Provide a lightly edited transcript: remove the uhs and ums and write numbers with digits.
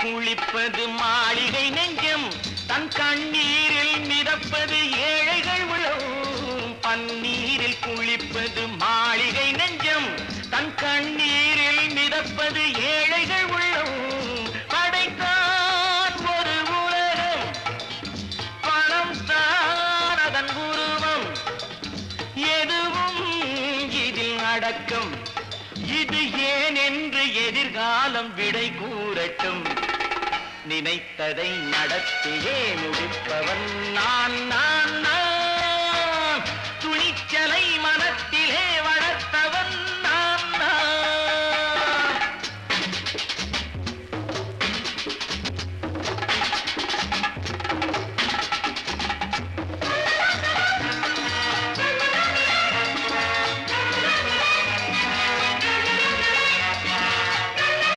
குளிப்பது மாளிகை நெஞ்சம் தன் கண்ணீரில் மிதப்பது ஏழைகள் உளவும் பன்னீரில் குளிப்பது மாளிகை நெஞ்சம் தன் கண்ணீரில் மிதப்பது ஏழைகள் உள்ளவும் படைத்தான் ஒரு உலகம் பணம் தான் அதன் உருவம் எதுவும் இதில் அடக்கம் இது ஏன் என்று எதிர்காலம் விடை கூறட்டும் நினைத்ததை நடத்தியே முடிப்பவன் நான் நான் நான் துணிச்சலை மன